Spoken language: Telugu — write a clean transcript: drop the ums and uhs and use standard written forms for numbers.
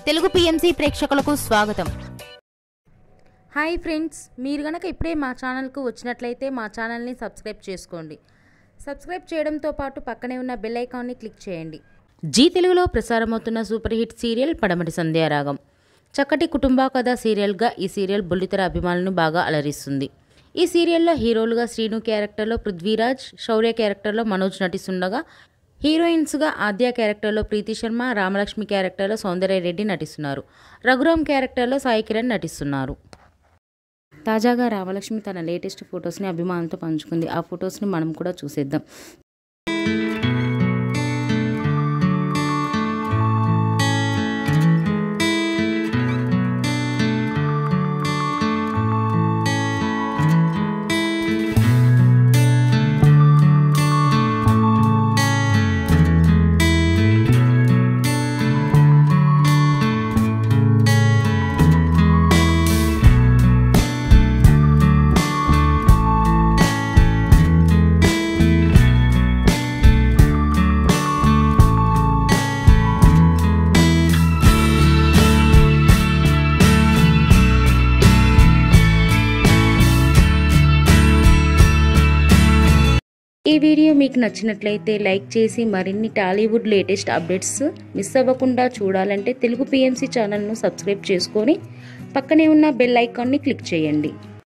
తెలుగు పిఎంసి ప్రేక్షకులకు స్వాగతం. హాయ్ ఫ్రెండ్స్, మీరు గనక ఇప్పుడే మా ఛానల్కు వచ్చినట్లయితే మా ఛానల్ని సబ్స్క్రైబ్ చేసుకోండి. సబ్స్క్రైబ్ చేయడంతో పాటు పక్కనే ఉన్న బెల్ ఐకాన్ని క్లిక్ చేయండి. జీ తెలుగులో ప్రసారమవుతున్న సూపర్ హిట్ సీరియల్ పడమటి సంధ్యారాగం. చక్కటి కుటుంబ కథ సీరియల్గా ఈ సీరియల్ బుల్లితెర అభిమానులను బాగా అలరిస్తుంది. ఈ సీరియల్లో హీరోలుగా శ్రీను క్యారెక్టర్లో పృథ్వీరాజ్, శౌర్య క్యారెక్టర్లో మనోజ్ నటిస్తుండగా హీరోయిన్స్గా ఆద్య క్యారెక్టర్లో ప్రీతి శర్మ, రామలక్ష్మి క్యారెక్టర్లో సౌందర్య రెడ్డి నటిస్తున్నారు. రఘురామ్ క్యారెక్టర్లో సాయి కిరణ్ నటిస్తున్నారు. తాజాగా రామలక్ష్మి తన లేటెస్ట్ ఫొటోస్ని అభిమానులతో పంచుకుంది. ఆ ఫొటోస్ని మనం కూడా చూసేద్దాం. ఈ వీడియో మీకు నచ్చినట్లయితే లైక్ చేసి మరిన్ని టాలీవుడ్ లేటెస్ట్ అప్డేట్స్ మిస్ అవ్వకుండా చూడాలంటే తెలుగు పిఎంసి ఛానల్ను సబ్స్క్రైబ్ చేసుకొని పక్కనే ఉన్న బెల్ ఐకాన్ని క్లిక్ చేయండి.